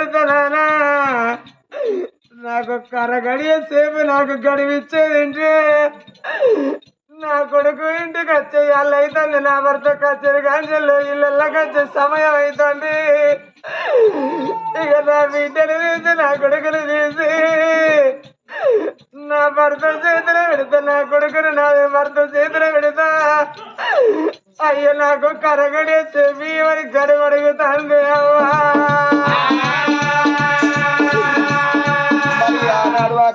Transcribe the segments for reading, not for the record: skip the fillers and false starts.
పెడతానా నాకు కరగడియ సేపు నాకు గడివిచ్చేదేంటి నా కొడుకు ఇంటికి వచ్చే ఇళ్ళు అవుతుంది నా భర్త కచ్చేది గంజలు ఇళ్ళకి వచ్చే సమయం అవుతుంది ఇక నా బిడ్డను తీసి నా కొడుకును తీసి నా భర్త చేతిలో పెడతా నా కొడుకును నా భర్త చేతిలో పెడతా అయ్యో నాకు కరగడే చెవి అని గడుగడుగుతాంది అవ్వా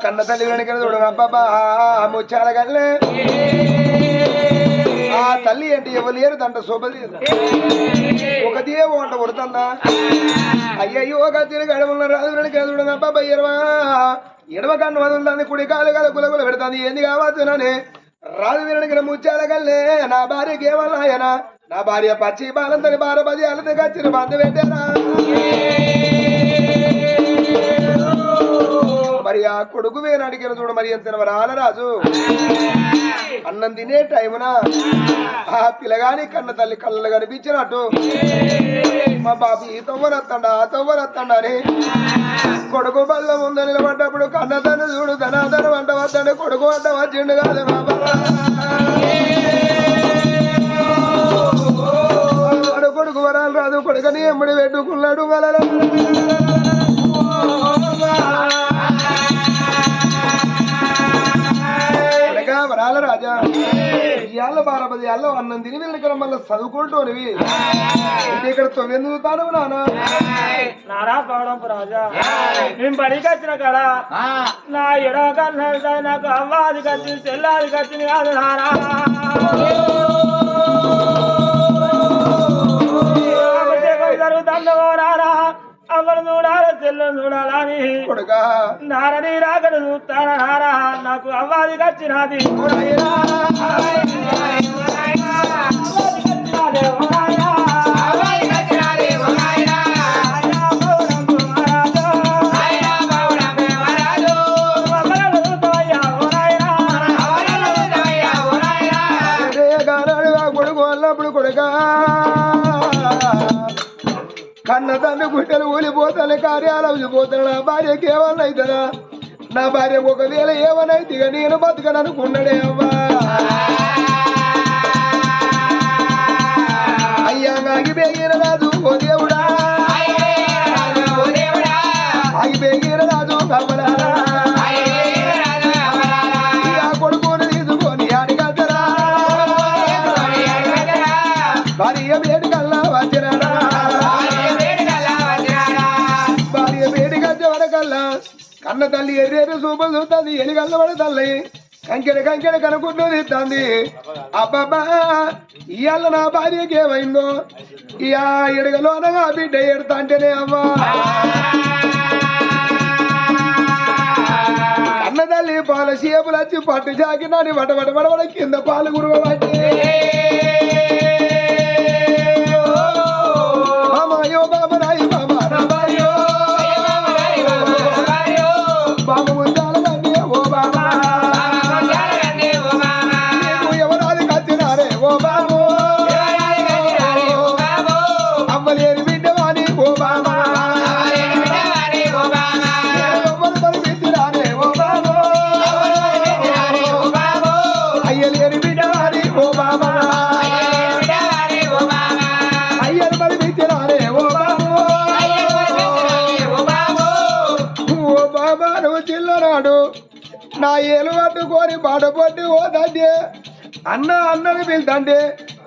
కన్న తల్లి వెనక చూడు అబ్బాబా ముచ్చాల గల్లే ఆ తల్లి అంటే ఎవరు లేరు దంట శోభది ఒక దేవు అంట కొడుతుందా అయ్యయ్యో ఒక తిరిగి అడవున్న రాజు వెనక చూడు అబ్బాబా ఎడవ కన్ను వదులుతుంది కుడి కాలు కదా గులగుల పెడుతుంది ఏంది కావచ్చునని రాజు వెనక ముచ్చాల గల్లే నా భార్యకి ఏమన్నా ఆయన నా భార్య పచ్చి బాలంతని బార బజి అల్లది కచ్చిన బంధ పెట్టారా మరి ఆ కొడుకు వేనాడికి చూడ మరి ఎంత రాలరాజు అన్నం తినే టైమున ఆ పిల్లగాని కన్న తల్లి కళ్ళలు కనిపించినట్టు మా బాబు ఈ తవ్వరత్తండా ఆ తవ్వరత్తండా అని కొడుకు బల్ల ముందు నిలబడ్డప్పుడు కన్న తను చూడు ధనాధనం వంట వద్దండి కొడుకు వంట వచ్చిండు కాదు బాబా కొడుకు వరాలు రాదు కొడుకని ఎమ్మడి పెట్టుకున్నాడు వరాల రాజా ఇవాళ 12 ఏళ్ళ అన్నం తిని వెళ్ళకర మళ్ళీ చదువుకుంటూనివి ఇక్కడ 9 తాను నారా పవడంపు రాజా నేను బడికి వచ్చిన కదా నా ఎడవ కన్నా నాకు అవ్వాది కచ్చింది చెల్లాది కచ్చింది కాదు నారా జరుగుతుందో నారా అమ్మను చూడాలి చెల్లెను చూడాలని కొడుకా నారని రాకడు చూస్తానా నారా నాకు అవ్వాది కచ్చినది కొడుకు అన్నప్పుడు కొడుకా కన్న తండ్రి గుట్టలు ఊలిపోతాను కార్యాలు ఊలిపోతాను నా భార్యకి ఏమన్నా అవుతుందా నా భార్య ఒకవేళ ఏమన్నా అయితే నేను బతకడనుకున్నాడే అవ్వా అయ్యా ఆగిపోయిన రాజు ఓ దేవుడా ఆగిపోయిన రాజు కమ్మలారా కొడుకుని తీసుకొని అడిగరా భార్య వేడికల్లా వచ్చినాడా కన్న తల్లి ఎర్రేరు సూపలు చూస్తుంది ఎలిగల్ల పడి తల్లి కంకెడ కంకెడ కనుకుంటూ తీస్తుంది అబ్బాబా ఇవాళ నా భార్యకి ఏమైందో ఇయా ఎడగలోనగా బిడ్డ ఎడతా అంటేనే అమ్మా కన్న తల్లి పాల సేపులు వచ్చి పట్టు జాకినాని వడవడ కింద పాలు గురువబట్టే అమ్మాయో బాబా రాయి బాబా రాబాయో బాబు ఉండాలండి ఓ బాబా ఎవరాది కచ్చినారే ఓ బాబు అమ్మలేని బిడ్డవాణి ఓ బాబా ఎవరు పరిపించినారే ఓ బాబు అయ్యలేని బిడ్డవాణి ఓ బాబా అయ్యను పరిపించినారే ఓ బాబు ఓ బాబా నువ్వు చిల్లనాడు నా ఏలు పట్టుకొని బాటపట్టి ఓదంటే అన్నని పిలుతంటే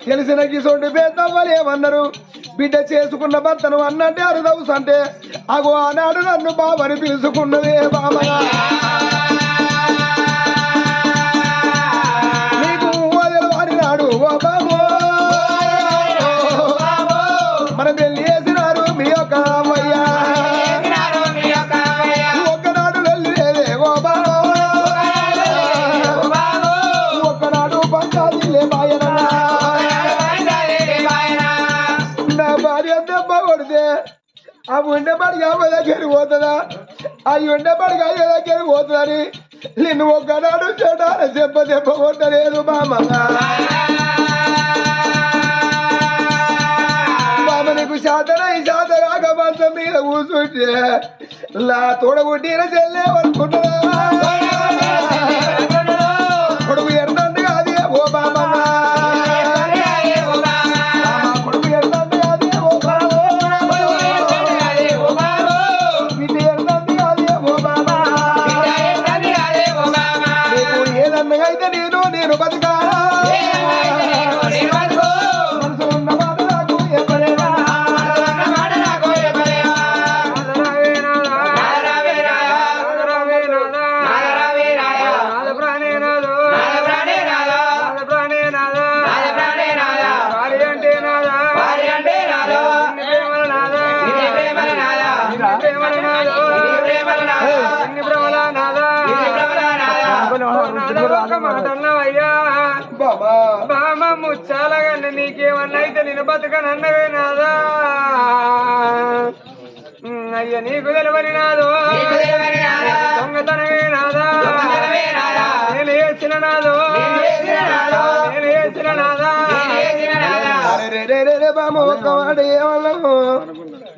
తెలిసిన కిసోటి పేదవ్వాలి ఏమన్నారు బిడ్డ చేసుకున్న భర్తను అన్నంటే అరుదవుస్ అంటే అగో ఆనాడు నన్ను బాబని పిలుచుకున్నదే బాబా నీకు వాడినాడు ఓ బాబు మన పెళ్లి చేసినారు మీ యొక్క అమ్మయ్యా ఒక్కనాడు వెళ్ళి లేదే ఓ బాబు ఒక్కనాడు పంచాలి బాయనా నా భార్య దెబ్బ కొడితే ఆ ఉండేపడికి అమ్మ దగ్గరికి పోతుందా ఆ ఉండేపడికి అయ్యే దగ్గరికి పోతుందని నిన్ను ఒక్కనాడు చూడాలి దెబ్బ కొట్టలేదు బామ్మ బాబు నీకు శాతన ఈ శాత రాక మంచం మీద కూర్చుంటే లా తోడగొట్టిన చెల్లే అనుకుంటున్నా కొడుకు ఎర్రంది కాదే ఓ బాబా కొడుకు ఎర్రంది కాదే ఓ బాబా బిడ్డ ఎర్రంది కాదే ఓ బాబా నీకు ఏదన్నగా అయితే నేను బతకాలా మనసు ఉన్న మాట నాకు చెప్పలేదా బాబా బామ ముచ్చాలగానే నీకేమన్నా అయితే నేను బతకనన్నవే నాదా అయ్య నీకు తెలవని నాదో దొంగతనమే నాదా నేను వేసిన నాదో నేను వేసిన నాదా రే బామ ఒక్క మాట ఏమన్నావు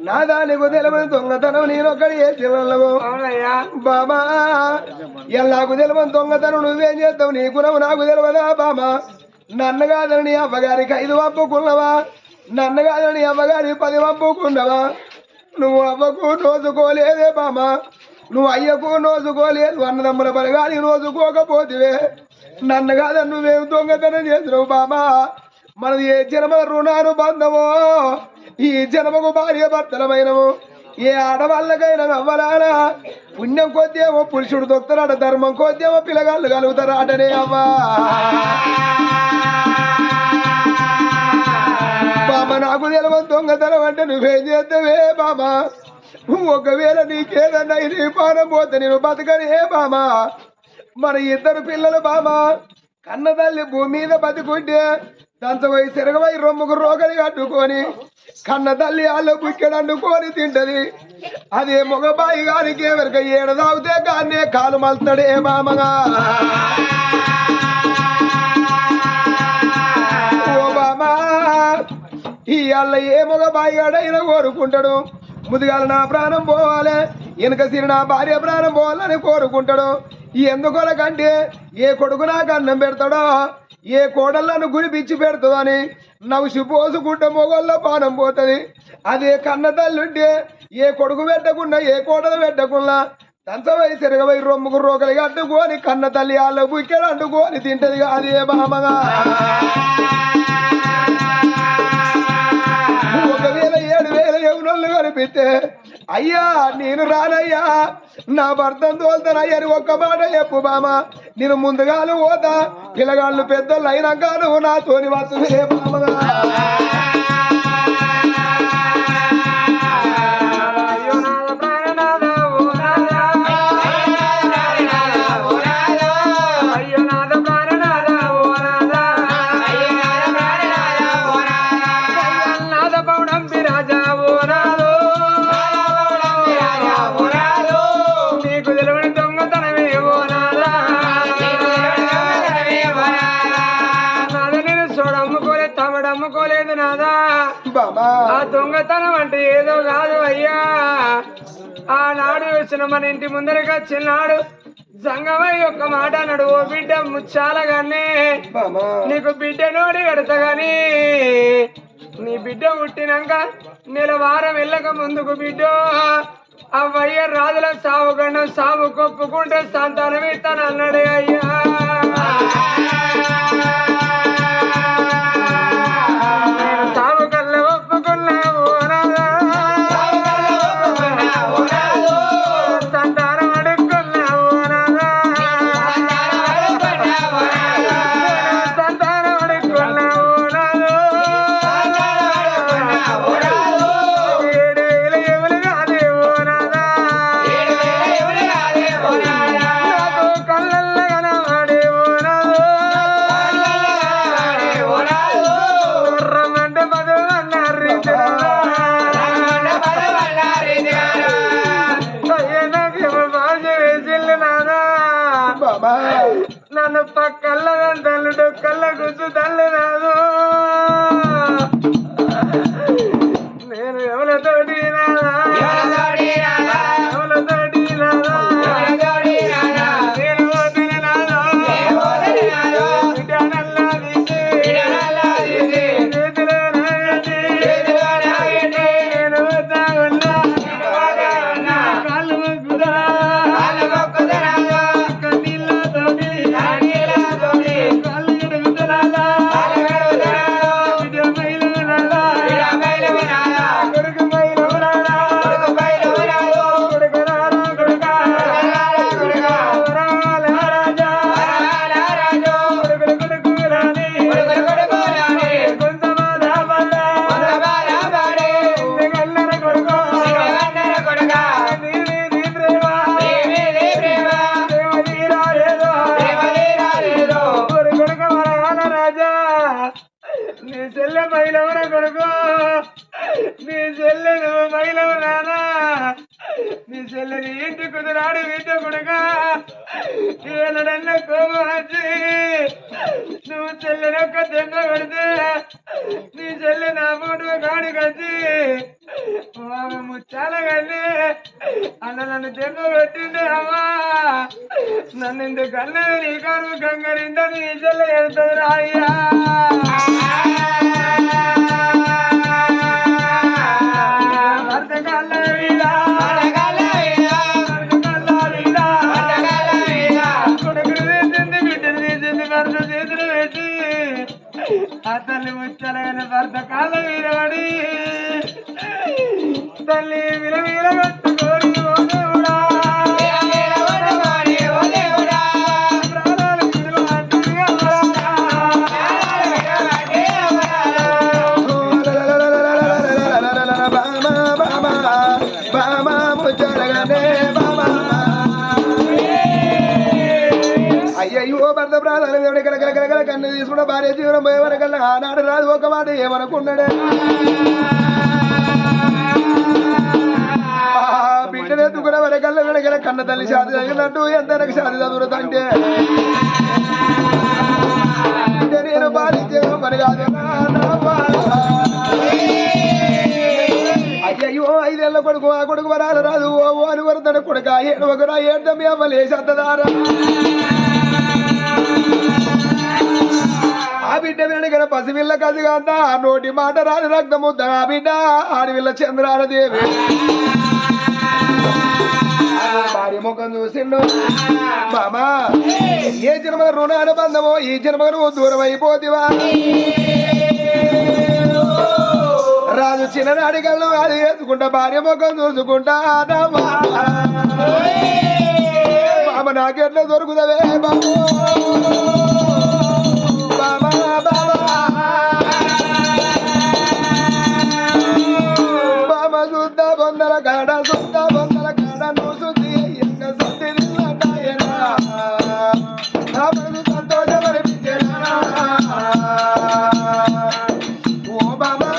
నా దానికి తెలియని దొంగతనం నేనొక్కడి చేసినవు అవునయ్యా బాబా ఎల్లాకు తెలియని దొంగతనం నువ్వేం చేస్తావు నీ గుణము నాకు తెలియదా బాబా నన్ను కాదని అవ్వగారికి 5 పంపుకున్నావా నన్ను కాదని అవ్వగారి 10 పంపుకున్నావా నువ్వు అవ్వకు నోచుకోలేదే బామా నువ్వు అయ్యకు నోచుకోలేదు అన్నదమ్ముల పరగాలి నోచుకోకపోతివే నన్ను కాదని నువ్వేం దొంగతనం చేసినావు బామా మనది ఏ జన్మ రుణాను బంధమో ఈ జన్మకు భార్య భర్తలమైనము ఏ ఆడవాళ్ళకైనా అవ్వలానా పుణ్యం కొద్దేమో పురుషుడు దొక్కుతారాట ధర్మం కొద్దేమో పిల్లగాళ్ళు కలుగుతారాటనే అవ్వా బాబా నాకు తెలవని దొంగతనం అంటే నువ్వేం చేస్తావే బాబా ఒకవేళ నీకేదన్నా నీ పానం పోతే నేను బతకనే బామా మన 2 పిల్లలు బామా కన్న తల్లి భూమి మీద బతుకుంటే దంచబోయి సిరగబోయి రొమ్ముకు రోగలి కట్టుకొని కన్న తల్లి వాళ్ళు బుక్కెడు అండుకొని తింటది అదే మగబాయి గారికి ఎవరిక ఏడు తాగితే కానీ కాలు మలుతాడే బామగా ఓ బామా ఇవాళ ఏ మగబాయి గాడైనా కోరుకుంటాడు ముదిగాల నా ప్రాణం పోవాలి వెనక సిరి నా భార్య ప్రాణం పోవాలని కోరుకుంటాడు ఎందుకొలకంటే ఏ కొడుకు నాకు అన్నం పెడతాడో ఏ కోడళ్ళను గురిపిచ్చి పెడుతుందని నవ్వు పోసుకుంటే మొగోళ్ళ పానం పోతుంది అదే కన్న తల్లుంటే ఏ కొడుకు పెట్టకుండా ఏ కోడలు పెట్టకుండా దంచబోయి సిరగబోయి రొమ్ముకు రోకలిగా అడ్డుకొని కన్న తల్లి వాళ్ళ బుక్కెడు అంటుకొని తింటది అదే బామగా ఒకవేళ 7,000 యమునోళ్ళు కనిపిస్తే అయ్యా నేను రానయ్యా నా భర్తను తోలుతానయ్యా అని ఒక్క మాట చెప్పు బామా నేను ముందుగాలు పోతా పిల్లగాళ్ళు పెద్దోళ్ళు అయినాక నువ్వు నాతోని వస్తుంది బామగా అమ్ముకోలేదు నాదా ఆ దొంగతనం అంటే ఏదో కాదు అయ్యా ఆనాడు వచ్చిన మన ఇంటి ముందరగా చిన్నాడు జంగమయ్య ఒక్క మాట అన్నాడు ఓ బిడ్డ ముచ్చాలగానే నీకు బిడ్డ నోడి కడతా గాని నీ బిడ్డ పుట్టినాక 1 వారం వెళ్ళక ముందుకు బిడ్డ అవ్వయ్య రాజుల సాగు గండం సాగు కొప్పుకుంటే సంతానం ఇస్తాను అన్నాడే అయ్యా సాగు కళ్ళ ఒప్పుకున్నావు సంతానం అడుక్కున్నావు సంతానం అడుక్కున్నావు 7,000 ఎవరు కాదేవో నాదా నాకు కళ్ళల్లో కనబడేవో నాదో రమ్మంటే పదవులు అన్నారు అయ్యా నాకేమో బాజ వేసిల్లు నాదా నన్ను పక్కల్ల తల్లు డొక్కల్ల గుర్తు తల్లి నాదు నేను ఎవరితోటి నాదా నీ చెల్లని ఇంటి కుదిరాడు బిడ్డ కొడుక ఏలడన్న కోపం వచ్చి నువ్వు చెల్లెనొక్క దెబ్బ కొడితే నీ చెల్లె నా మూడు కాడికొచ్చి ముచ్చాల కానీ అన్న నన్ను దెబ్బ కొట్టిండే అమ్మా నన్ను ఎందుకన్నా నీ కాను గంగరింట నీ చెల్లె వెళ్తుంది రాయ్యా ఆ తల్లి ముచ్చలగానే భర్త కాళ్ళ వీరబడి తల్లి విలవీల కట్టుకోని ఓ దేవుడా ప్రాణాలు విలువంటిగా అయ్యో భర్త ప్రాధాన్యం దేవుడి కలకల కన్ను తీసుకున్న భార్య జీవనం పోయే వరకల్లా ఆనాడు రాదు ఒక మాట ఏమనుకున్నాడే బిడ్డనెత్తుకున్న వరకల్లా వెనకల కన్న తల్లి శాది తగినట్టు ఎంత శాది చదువుతుంటే నేను బాధించే పని కాదు అయ్యో 5 ఏళ్ళ కొడుకు ఆ కొడుకు వరాలు రాదు ఓ అని వరదడు కొడుక ఏడు ఒకరా ఏడ్డం అవ్వలేసద్దదారా ఆ బిడ్డ వెనకన పసిపిల్ల కదిగా ఆ నోటి మాట రాని రక్తముద్ద ఆ బిడ్డ ఆడవిల్ల చంద్రాలదేవి భార్య ముఖం చూసిండు బామా ఏ జన్మ రుణాన బంధమో ఈ జన్మ నువ్వు దూరం అయిపోతివా రాజు చిన్ననాడి కళ్ళు అది వేసుకుంటా భార్య ముఖం చూసుకుంటా బామ నాకెట్లా దొరుకుతావే బాబు బాబా బాబా చూద్దా బొందల కాడ నువ్వు శుద్ధి ఎంత శుద్ధి సంతోషమనిపించేనా ఓ బాబా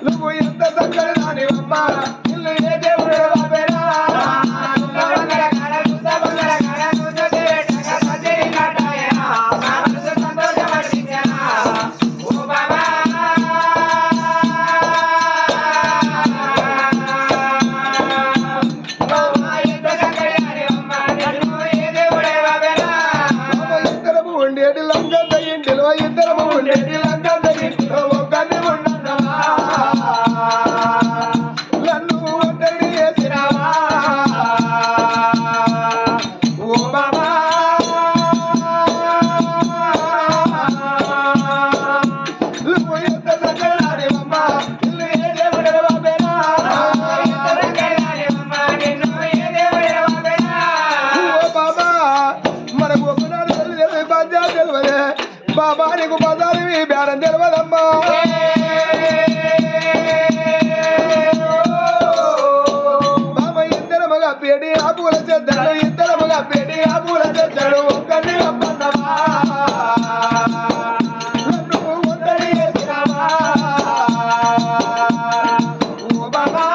నువ్వు ఎంత చక్కని రానివమ్మా ఇల్లు ఏ దేవుడు బాబేరా బాబా నీకు పదాలు బేరం తెలియదమ్మా బాబా ఇద్దరు మగ పేడి ఆ పూల చేద్దాడు ఇద్దరు మగ పేడి ఆ పూల చేద్దాడు ఒక్కడిని అమ్మన్నవా నువ్వు ఒక్కడి చేసినావా ఓ బాబా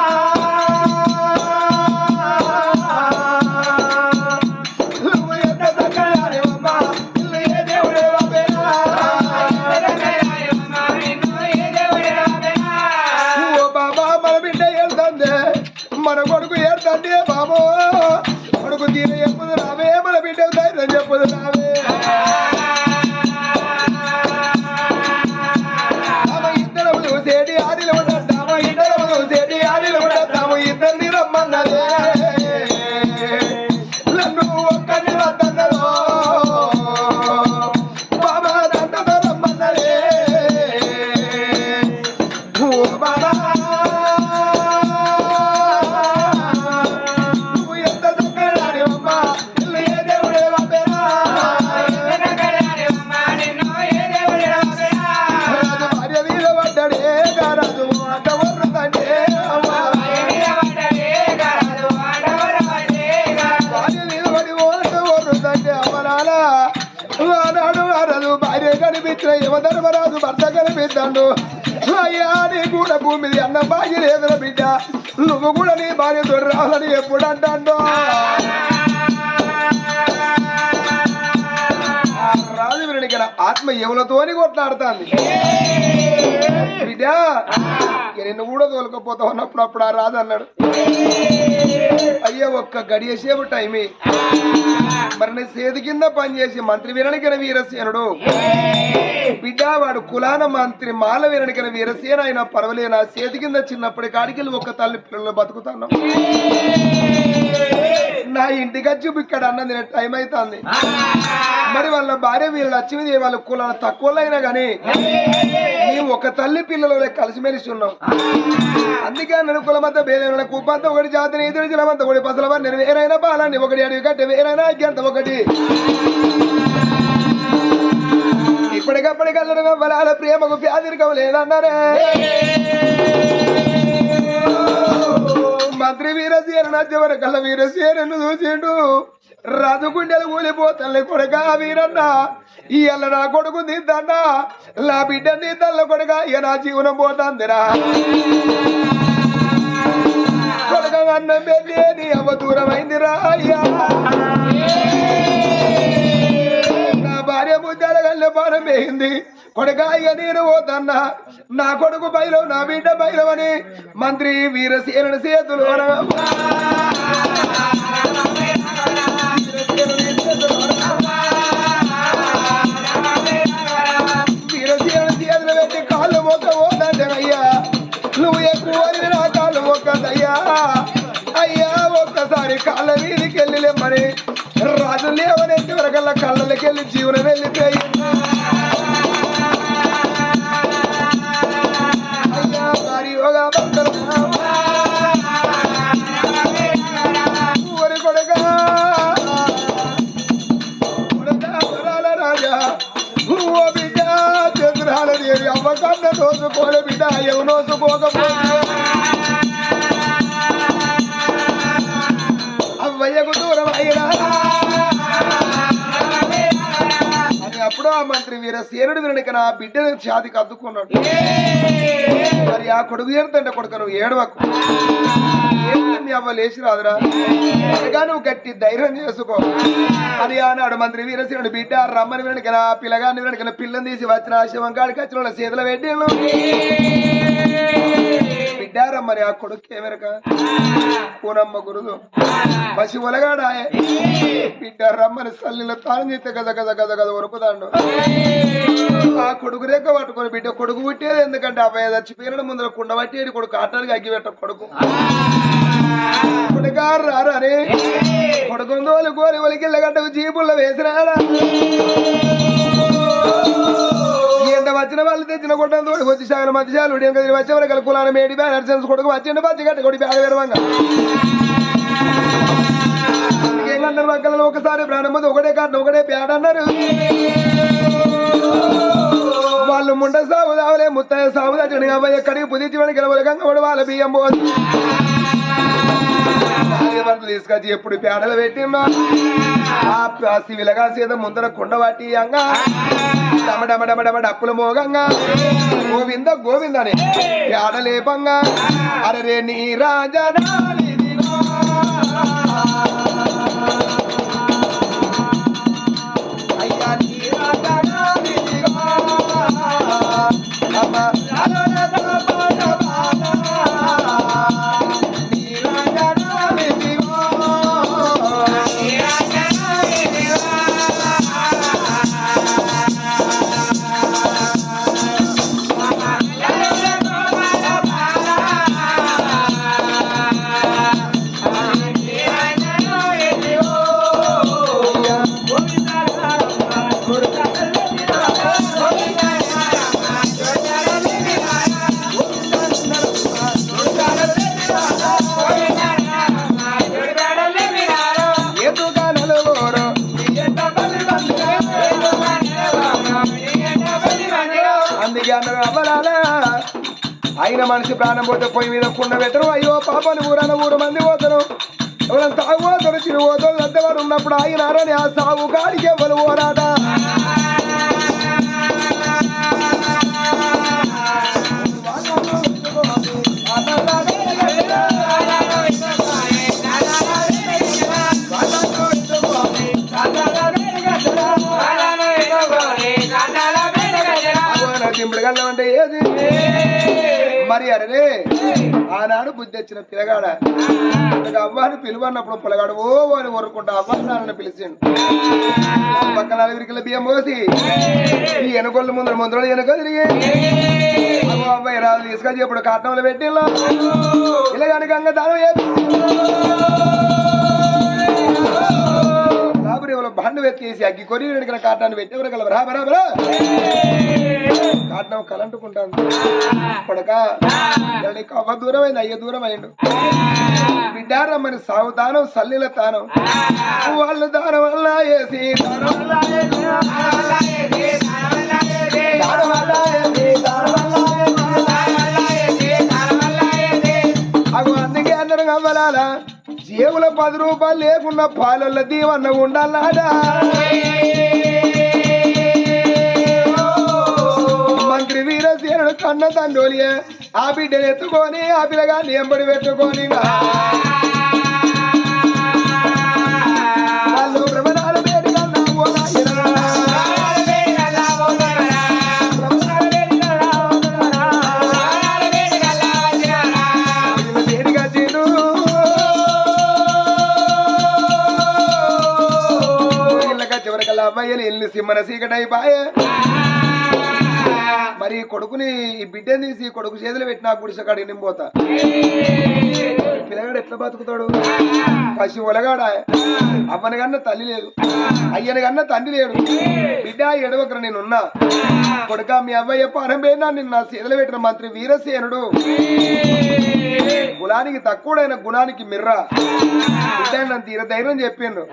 నువ్వు ఎంత చక్కగానేవమ్మా ఇల్లు ఏ దేవుడే మన కొడుకు ఏడుతంటే బాబో కొడుకు తీర చెప్పుదు రావే మన బిడ్డ ధైర్యం చెప్పుదు రావే ఇద్దరు చూసేటి ఆడిలు ఉండద్దాము ఇద్దరు చూసేటి ఆడిలు ఉండద్దాము ఇద్దరిని రమ్మన్నదే నన్ను ఒక్కడిని వద్దన్నదో బాబా దండతో రమ్మన్నదే ఓ బాబా భార్య కనిపించిన యమధర్మరాజు భర్త కనిపించిన కొడుకునిద్దాడు అయ్యా నీ కూడా భూమి మీద అన్న భాగ్య లేదురా బిడ్డ నువ్వు కూడా నీ భార్య తోడు రావాలని ఎప్పుడు అంటాడు రాజు వీరుడికి ఆత్మ ఎవలతోని కొట్లాడుతాంది బిడ్డ నిన్ను కూడా తోలుకపోతా ఉన్నప్పుడు అప్పుడు ఆ రాజు అన్నాడు అయ్యా ఒక్క గడియ సేపు టైమే మరి నీ సేతి కింద పనిచేసి మంత్రి వీరనికైన వీరసేనుడు బిడ్డ వాడు కులాన మంత్రి మాల వీరనికైన వీరసేన అయినా పర్వాలేనా సేతి కింద చిన్నప్పటి కాడికి ఒక్క తల్లి పిల్లలు బతుకుతాను నా ఇంటికి వచ్చి ఇక్కడ అన్నది టైం అవుతుంది మరి వాళ్ళ భార్య వీళ్ళు లక్ష్మీదేవి వాళ్ళ కులాన తక్కువలో అయినా గానీ మేము ఒక తల్లి పిల్లలు కలిసిమెలిసి ఉన్నాం అందుకే నన్ను కులమంతా భేదమైన కుప్పంతా ఒకటి జాతిని ఇద్దరు జలమంతా ఒకటి పసల నేను వేరైనా బాలాన్ని ఒకటి అడిగి కట్టే వేరైనా అజ్ఞంత ఒకటి ఇప్పటికప్పటికల్లడం బలాల ప్రేమకు వ్యాధికం లేదన్నారే మంత్రి వీరసేన నచ్చవర కళ్ళ వీరసేనను చూసిండు రాజుకుండెలు కూలిపోతల్లి కొడుక వీరన్న ఇయ్యాల నా కొడుకు దిద్దన్నా నా బిడ్డ నిద్దల్ల కొడుక ఇక నా జీవనం పోతాందిరా కొడుక అన్నం పెళ్ళి నీ అమ్మ దూరమైందిరా అయ్యా నా భార్య ముద్దాల కళ్ళ పానం వేయింది కొడుక ఇక నేను పోతన్నా నా కొడుకు బయలు నా బిడ్డ బయలవని మంత్రి వీరసేన చేతులు వీరసేన చేతులు పెట్టి కాళ్ళు మొక్క పోతంటే అయ్యా నువ్వు ఎక్కువ నా కాళ్ళు మొక్కదయ్యా అయ్యా ఒక్కసారి కాళ్ళ వీధికి వెళ్ళిలే మరి రాజు లేవనెత్తి వరకల్లా కళ్ళకి వెళ్ళి జీవనం వెళ్ళిపోయి అయ్యా మరి యోగా ఊరి కొడుక రాజా ఓ బిడ్డ చంద్రాల దేవి అవ్వకన్న నోసుకోలే బిడ్డ ఎవ నోసుకోకపోతే అవ్వయ్యకు దూరం అయినా అని అప్పుడు ఆ మంత్రి వీరసేనుడు వినక నా బిడ్డను ఛాతికి అద్దుకున్నాడు మరి ఆ కొడుకు ఏడుతంటే కొడుకు నువ్వు ఏడవకు మీ అవ్వ లేచి రాదురా అనగా నువ్వు గట్టి ధైర్యం చేసుకో అని ఆనాడు మంత్రి వీరసేనుడు బిడ్డ రమ్మని వెనకన పిల్లగాన్ని వెనకన పిల్లని తీసి వచ్చిన శివం కాడికి వచ్చిన చేతుల పెట్టి బిడ్డ రమ్మని ఆ కొడుకు ఏమెరక పూనమ్మ గురుదు పసి ఒలగాడాయే బిడ్డ రమ్మని సల్లిలో తాను చేస్తే గద గద గద గద వరుకుతాడు ఆ కొడుకు రేఖ పట్టుకొని బిడ్డ కొడుకు పుట్టేది ఎందుకంటే అబ్బాయి చచ్చిపోయిన ముందర కుండ పట్టేది కొడుకు ఆటానికి అగ్గి పెట్ట కొడుకు కొడుకారు రారు అని కొడుకుందోలు కోరి ఒలికిళ్ళగడ్డకు జీపుల్లో వేసినాడా ఎండ వచ్చిన వాళ్ళు తెచ్చిన కొట్టం తోడు వచ్చి సాగల మధ్యశాలు వచ్చే వరకు కులాన మేడి బ్యానర్ సెన్స్ కొడుకు వచ్చిండు పచ్చి గడ్డ కొడి బ్యాగ వేరవంగా ఏమన్నారు మక్కలలో ఒకసారి ప్రాణం మంది ఒకటే కాట ఒకటే బ్యాడ అన్నారు వాళ్ళు ముండ సాగు దావలే ముత్తయ్య సాగు దాచండి అబ్బాయి ఎక్కడికి పుదించి గెలవలకంగా వాళ్ళ బియ్యం పోదు తీసుకొచ్చి ఎప్పుడు పేడలు పెట్టినా ఆ శివిలగా సీత ముందర కుండ పట్టి అంగా డమడమడమడమడ అప్పుల మోగంగా గోవింద గోవింద అని పేడలేపంగా అరే నీ రాజా అయ్యా నీ రాజా అయిన మనిషి ప్రాణం పోతే పొయ్యి మీద కుండ పెట్టరు అయ్యో పాపని ఊరన ఊరు మంది పోతారు ఎవరైనా తాగుపోతారు చిరుపోతారు అంతవారు ఉన్నప్పుడు ఆయనారని ఆ సాగు కాడికి ఎవరు పోరాట గల్లం అంటే ఏది మరి అరే ఆనాడు బుద్ధి వచ్చిన పిల్లగాడ అవ్వాని పిలువన్నప్పుడు పిల్లగాడు ఓ అని ఊరుకుంటా అవ్వాలి నాన్న పిలిచిండు పక్కన నలుగురికి బియ్యం పోసి ఈ ఎనుకొళ్ళు ముందర వెనుక తిరిగి అబ్బాయి రాదు తీసుకొని ఇప్పుడు కాటంలో పెట్టి ఇలా కనుక అంగ దానం బండు వెత్తేసి అగ్గి కొరి వెనుకల కాటాన్ని పెట్టి ఎవరు కలవరా బరాబరా కాటం కలంటుకుంటాను కొడక నీకు అవ్వ దూరం అయింది అయ్య దూరం అయిండు బిడ్డ రమ్మని సాగు దానం సల్లిల తానం వాళ్ళు దానం వల్ల వేసి అగు అందుకే అందరం అవ్వాలా జేబుల 10 రూపాయలు లేకున్నా పాలల్ల దీవన్న ఉండాలాడా మంత్రి వీరసేనుడు కన్న తండ్రోలియే ఆ బిడ్డను ఎత్తుకొని ఆ పిల్లగాన్ని ఎంబడి పెట్టుకొని వాళ్ళు భ్రమణాల పేరు కన్నా అబ్బాయిలు ఇల్లు సిమ్మన సీకటైపాయే మరి కొడుకుని ఈ బిడ్డని తీసి కొడుకు చేతులు పెట్టినా గుడిసె కాడికి నింపోతా పిల్లగాడు ఎట్లా బతుకుతాడు పసి ఒలగాడ అవ్వని కన్నా తల్లి లేదు అయ్యని కన్నా తండ్రి లేడు బిడ్డ ఎడవకర నేనున్నా కొడుక మీ అబ్బాయి పానం పోయినా నిన్న నా చేతులు పెట్టిన మంత్రి వీరసేనుడు కులానికి తక్కువడైన గుణానికి మిర్రా బిడ్డ నన్ను తీర ధైర్యం చెప్పిండ్రు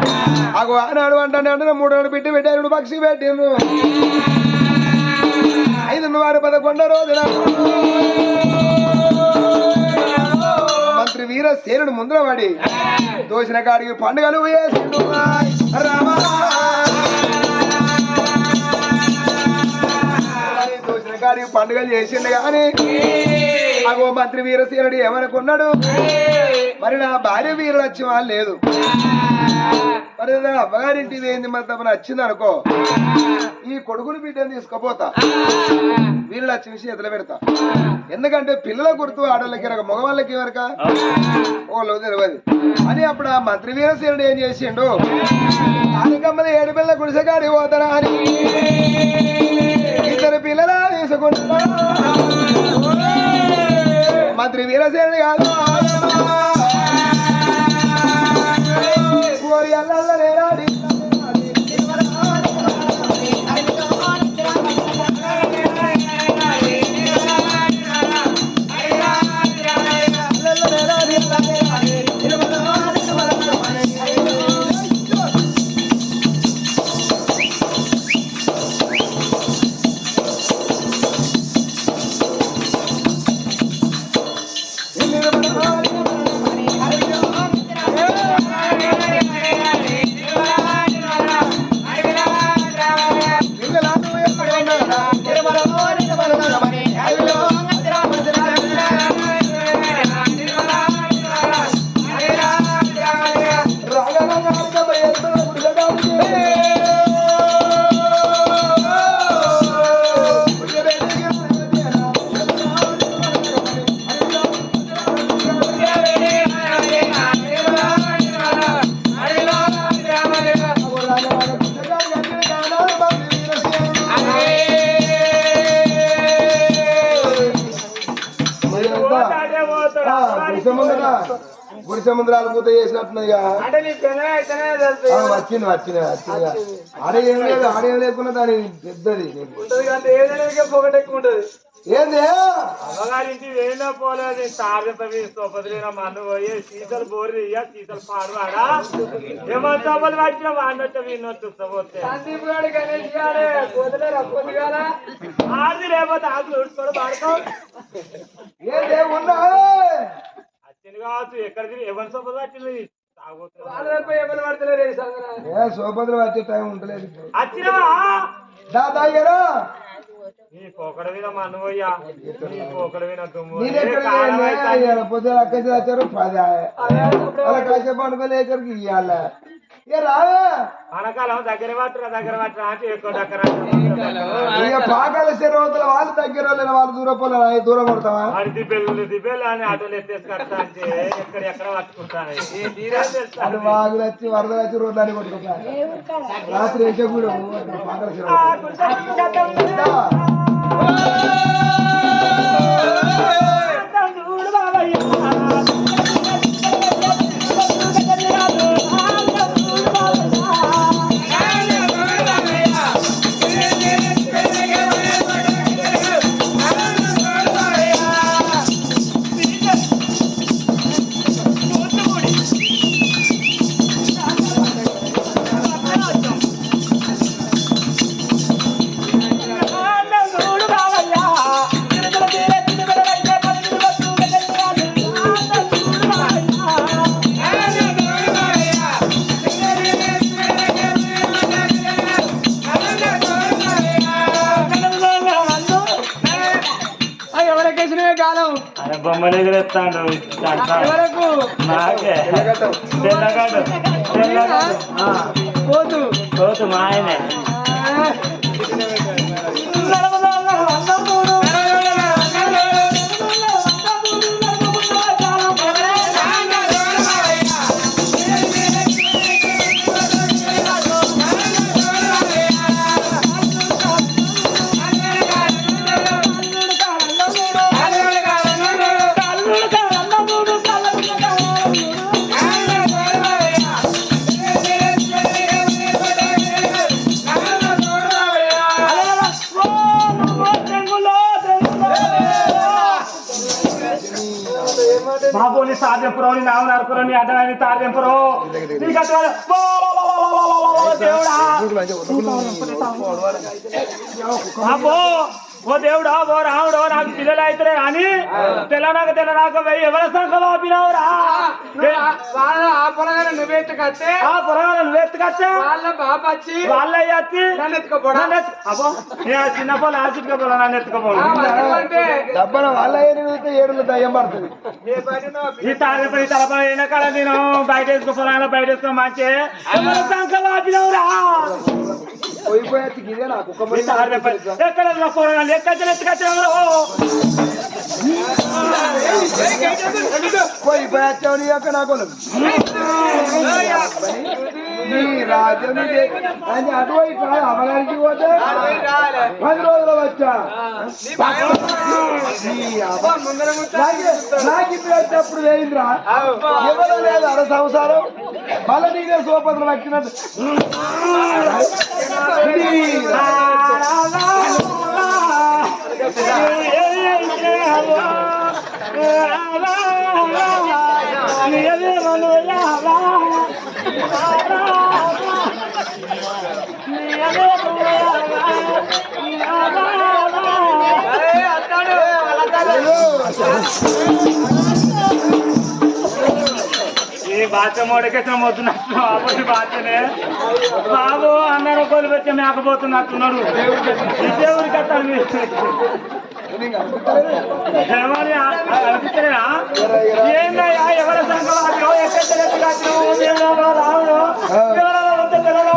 అగో ఆనాడు అంటే 3 నాడు బిడ్డ పెట్టారు పక్షి పెట్టిండ్రు 5 వారు 11 రోజున మంత్రి వీరసేనుడు ముందర పడి దోసిన కాడికి పండుగలు వేసిండు దోసిన కాడికి పండుగలు చేసిండు గాని అగో మంత్రి వీరసేనుడు ఏమనుకున్నాడు మరి నా భార్య వీరలక్ష్యం లేదు మరి నా అమ్మగారింటి ఏంది మరి తప్ప నచ్చింది అనుకో ఈ కొడుకుని బిడ్డను తీసుకుపోతా వీరలక్ష్మి చేతులు పెడతా ఎందుకంటే పిల్లల గుర్తు ఆడవాళ్ళకి రక మగవాళ్ళకి వరక ఓలో తెలియదు అని అప్పుడు ఆ మంత్రి వీరసేనుడు ఏం చేసిండు ఆనకమ్మల 7 పిల్లల గుడిసెగాడి పోతారా అని 2 పిల్లల తీసుకుంటా మంత్రి వీరసేనుడు కాదు గుడి సముద్రాలు పూత చేసినట్టున్నాయి వచ్చింది వచ్చింది వచ్చిందిగా ఆడేం లేదు ఆడేం లేకున్నా దాని పెద్దది ఏంది అమ్మగారింటి వేణా పోలేదు తారతవి సోపదిన మన్ను పోయి సీతలు బోరి సీతలు పాడవాడా ఏమో సోపలు వచ్చిన వాడినట్టు విన్నట్టు పోతే ఆది లేకపోతే ఆకులు ఉడుచుకోవడం పాడుకో వచ్చింది కావచ్చు ఎక్కడ ఎవరి సోపలు వచ్చింది సోపతులు వచ్చే టైం ఉంటలేదు వచ్చినవా దాదాగారా నీ పోకడ మీద మన్నుయ్యా నీ పోకడ మీద పొద్దున అక్కడికి వచ్చారు 10 కాసేపు అనుకోలే ఎక్కడికి ఇయ్యాల ఏ రావే అనకాలం దగ్గర పట్టరా అంటే ఎక్కువ దగ్గర ఇక పాకాల శరీరవతల వాళ్ళు దగ్గర వాళ్ళని వాళ్ళు దూరం కొడతావా దిబ్బెళ్ళు అని ఆటోలు ఎత్తేసుకొస్తా అంటే ఎక్కడ పట్టుకుంటాను అది వాగులు వచ్చి వరదలు వచ్చి రోడ్లని కొట్టుకుంటారు రాత్రి వేసే కూడా పాకాల బొమ్మలు ఎదురెత్తాడు నాకే పోతు మా ఆయనే బాబోని సాధ్యంపురం నావు నరకురం అడ్డమైన తాధ్యంపురం బాబో ఓ దేవుడా ఓ రాముడు నాకు పిల్లలు అవుతారే అని తెల్లనాక వెయ్యి ఎవరి సంఘం ఆపినవురా ఆ పొరగానే నువ్వెత్తుకొచ్చే వాళ్ళ బాపచ్చి వాళ్ళ ఎత్తి అబ్బో చిన్న పొలం ఆశిట్టుకోపోలా నన్ను ఎత్తుకోపోను డబ్బన వాళ్ళ ఏడులో దయ్యం పడుతుంది ఈ తారీపై తలపై కాడ నేను బయట వేసుకోపోలా బయట వేసుకో మంచి ఎవరి సంఘం ఆపినవురా ఎక్కడ కూరగాయలు ఎక్కడ రాజ్యం అటువైపు అమ్మగారికి పోతే 10 రోజులు వచ్చా నాకు ఇప్పుడు వచ్చేప్పుడు వేయింద్రా ఎవరో లేదు అర సంవత్సరం మళ్ళీ నీకే సోపత్రం వచ్చినట్టు ఈ బాచ మోడకేసిన మొద్దున్నట్టు బాబు బాచనే బాబు అందరూ కొలు పెట్టి మేకపోతున్నట్టున్నాడు దేవుడికి కట్టాలి అనిపిస్తలేనా ఏందయ్యా ఎవరి సంఘం రావుడు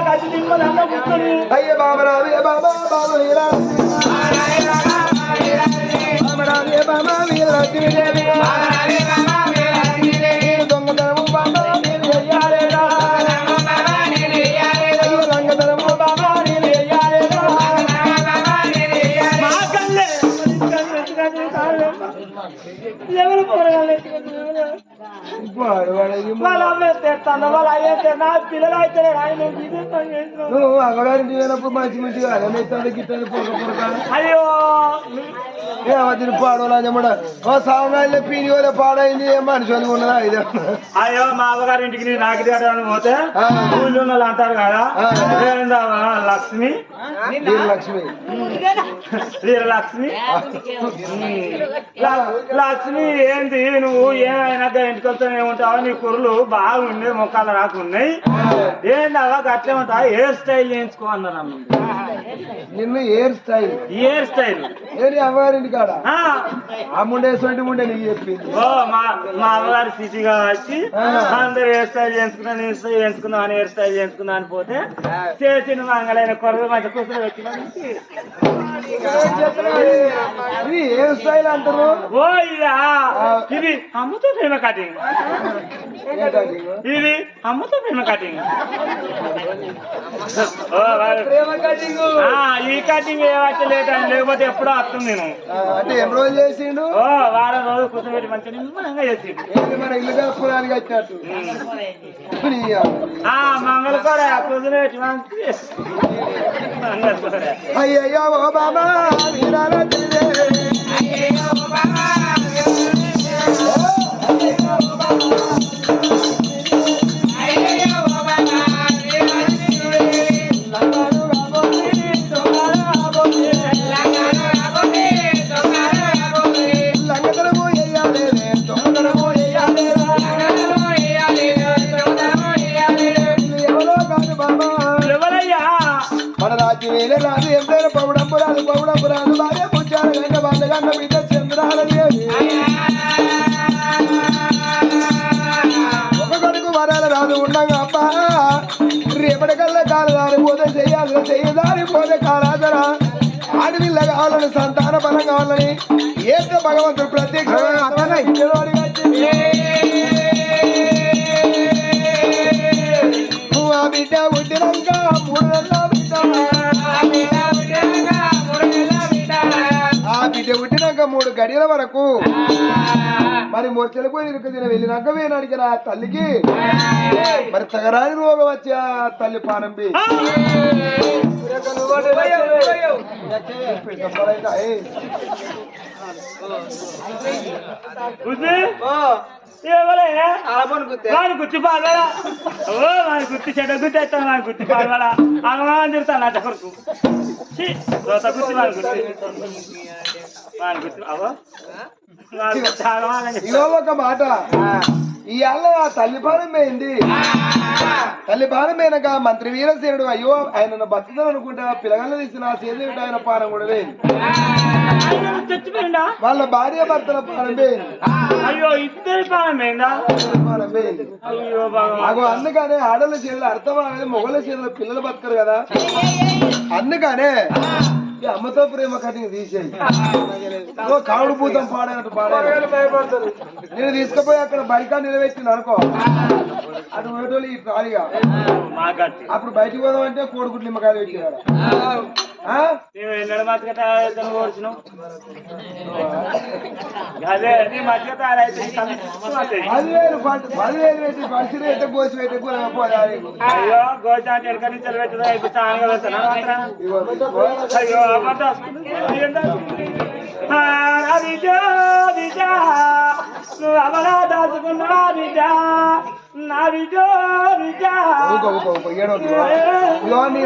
కచ్చి తిమ్మని అన్న కూర్చొని అయ్యే బాబా బాబా బాబు దొంగతనము బాబా నేను వెయ్యాలేరా రంగతనము బాబా నేను వెయ్యాలేరా ఎవరు పోరగాలి వాళ్ళ అమ్మ తెస్తాను వాళ్ళ అయ్యే నా పిల్లలు అయితే నువ్వు అమ్మగారింటి పోయినప్పుడు మంచిగా అలమెత్తాడు గిట్టాడు పొరక అయ్యో ఏమది పాడోలా చెమ్మడా ఓ సామాన్య పీని వాళ్ళ పాడైంది ఏం మనిషి అని ఉన్నదా ఇదే అయ్యో మా అమ్మగారింటికి నాకు పోతే ఊళ్ళో వాళ్ళు అంటారు కదా లక్ష్మి వీరలక్ష్మి వీరలక్ష్మి లక్ష్మి ఏంది నువ్వు ఏమైనా ఇంటికి వస్తానే ఉంటావా నీ కుర్రలు బాగున్నాయి మొక్కలు రాకున్నాయి ఏందవా గట్లే ఉంటావా హెయిర్ స్టైల్ చేయించుకో అన్నారు నిన్ను హెయిర్ స్టైల్ ఏది అవ్వారింటి కాడ ఆ ముండేటువంటి ముండే నీకు చెప్పింది. మా అమ్మగారు సిటీగా వచ్చి అందరు హెయిర్ స్టైల్ చేయించుకుందాం అని హెయిర్ స్టైల్ చేయించుకుందాం అని పోతే చేసిన మంగళైన కొరవ మంచి కూర్చొని వచ్చి ఇది హెయిర్ స్టైల్ అంటారు. ఓ ఇదా ఇది అమ్మతో ప్రేమ కటింగ్, ఇది అమ్మతో ప్రేమ కటింగ్. ఈ కటింగ్ ఏమచ్చలేదండి, లేకపోతే ఎప్పుడో వస్తుంది నేను. అంటే ఎన్ని రోజులు చేసిండు? వారం రోజులు కూర్చోబెట్టి మంచిగా నిమ్మలంగా చేసిండు. మన ఇల్లు కలుపుకోవడానికి వచ్చినట్టు మంగళకూర కూర్చోబెట్టి మంచి అయ్యయ్యో బాబా మన రాజ్యం వేలే రాదు ఎంతైనా పౌడంపురాలు బాగా పుచ్చాడు గంట వాళ్ళ గంట మీద చంద్రాలని ఒక కొడుకు వరాలు రాదు ఉండగా అప్ప రేపటికల్లా కాలు దారిపోతే చెయ్యాలి చెయ్యదారిపోతే కాలాదరా ఆడపిల్ల కావాలని సంతాన బలం కావాలని ఏదో భగవంతుడు ప్రత్యక్ష నువ్వు ఆ బిడ్డ పుట్టినాక 3 నెలల ఆ బిడ్డ పుట్టినాక 3 గడియల వరకు మరి మొచ్చలపోయి ఇరుకు వెళ్ళినాక వేను అడిగిన ఆ తల్లికి మరి తగరాని రోగం వచ్చి ఆ తల్లి పానంపి గుర్తి పాడవాడా వాని గుర్తి చెడ్డ గుర్తి అవుతాను వాని గుర్తి పాడవాడా అగమాని తిరుగుతాను నా కొరకు గుర్తి వాని గుర్తి అవో ఒక మాట ఇవాళ ఆ తల్లి పానం పోయింది. తల్లి పానం పోయినాక మంత్రి వీరసేనుడు అయ్యో ఆయన బతుకుతాను అనుకుంటా పిల్లగాళ్ళు తీసిన సేద ఆయన పానం కూడా పోయింది. వాళ్ళ భార్య భర్తల పానం పోయింది. అయ్యో ఇద్దరి పానం పోయిందా? పానం పోయింది. అగో అందుకనే ఆడల చేతులు అర్థం అనేది మొగల చేతులు పిల్లలు బతకరు కదా, అందుకనే అమ్మతో ప్రేమ కటింగ్ తీసేయి. కావుడు పూతం పాడేనట్టు పాడేది. నేను తీసుకుపోయి అక్కడ బయట నిలబెట్టింది అనుకో, అటు పోయేటోళ్ళు ఈ ఖాళీగా అప్పుడు బయటికి పోదాం అంటే కోడిగుడ్లు నిమ్మకాయలు పెట్టేవాడు. అయ్యో గోచా ఎక్కడి నుంచి అయ్యో నువ్వు అవలా దాచుకున్నా బిడ్డా నా బిడ్డో బిడ్డా నీ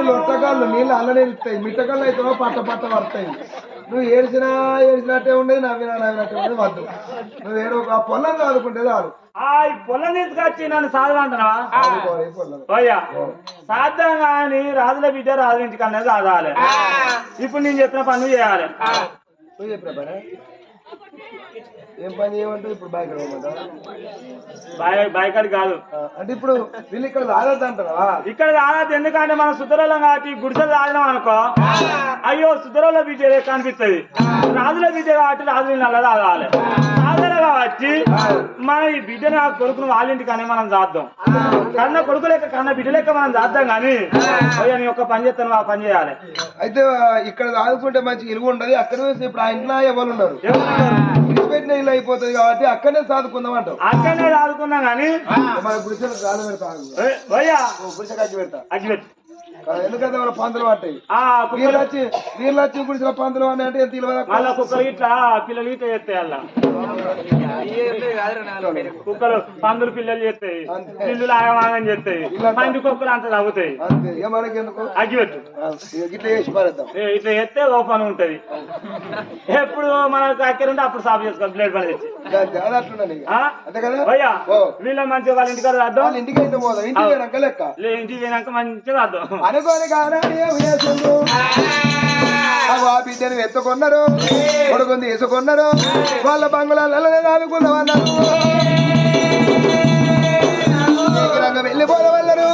లొట్టకాళ్ళు నీళ్ళు అల్లనే ఇస్తాయి, మిట్టకాళ్ళు అయితే పట్ట పడతాయి. నువ్వు ఏడ్చినట్టే ఉండేది, నవ్వినట్టే ఉండేది. వద్దు నువ్వు ఏడో ఆ పొలం చదువుకుంటే చాలు. పొలం తీసుకొచ్చి నన్ను సాధమంటున్నావా? పోయా సాధ్యం కానీ రాజుల బిడ్డ రాజుల ఇంటికి అనేది సాధాలి. ఇప్పుడు నేను చెప్పిన పనులు చేయాలి. నువ్వు చెప్పిన పని ఏం పని చేయమంటావు? ఇప్పుడు బాయికాడి కాదు అంటే ఇప్పుడు వీళ్ళు ఇక్కడ రాగద్దు అంటారా? ఇక్కడ రాగద్దు, ఎందుకంటే మనం సుద్దరోళ్ళం కాబట్టి గుడిసెలు రాగినాం అనుకో అయ్యో సుద్దరోళ్ళ బీజే కనిపిస్తుంది. రాజుల బీజ కాబట్టి రాజులు నల్ల తాగాలి. రాజుల కాబట్టి మన ఈ బిడ్డని ఆ కొడుకును వాళ్ళ ఇంటికనే మనం చేద్దాం. కన్న కొడుకు లెక్క కన్న బిడ్డ లెక్క మనం చేద్దాం. కానీ అయ్యో నీ ఒక్క పని చేస్తాను ఆ పని చేయాలి. అయితే ఇక్కడ రాదుకుంటే మంచి ఇలువ ఉండదు. అక్కడ ఇప్పుడు ఆ ఇంట్లో ఎవరు ఉన్నారు, పెట్టిన ఇల్లు అయిపోతుంది కాబట్టి అక్కడనే సాదుకుందాం అంటావు. అక్కడనే సాదుకుందాం కానీ మన గుడిసెలు రాళ్ళు పెడతా, గుడిసె కట్టి పెడతా. ఎందుకంటే వాళ్ళ పందులు పట్టాయి. వీళ్ళు వచ్చి గుడిసెల పందులు అని అంటే వాళ్ళ కుక్కలు ఇట్లా పిల్లలు ఇట్లా చేస్తాయి. అలా కుక్కలు పందులు పిల్లలు చేస్తాయి, పిల్లులు ఆగమాగం చేస్తాయి, మంది కుక్కలు అంత తగ్గుతాయి. మనకెందుకు అగ్గిపెట్టు ఇట్లా చేసి పడేద్దాం. ఇట్లా చేస్తే ఓ పని ఉంటది. ఎప్పుడు మనకు అక్కడ ఉంటే అప్పుడు సాఫ్ చేసుకోవాలి. ప్లేట్ పని తెచ్చి అంతే కదా. వీళ్ళ మంచిగా వాళ్ళ ఇంటికి రాద్దాం. ఇంటికి అయితే పోదాం. ఇంటికి పోయినాక లెక్క ఇంటికి పోయినాక మంచిగా రాద్దాం. అనుకోని కానాడు ఏం చేస్తుండ్రు ఆ బిడ్డను ఎత్తుకున్నారు కొడుకుని తీసుకున్నారు వాళ్ళ బంగుళాలలో ఆడుకుందామన్నారు వెళ్ళిపోదవల్లరు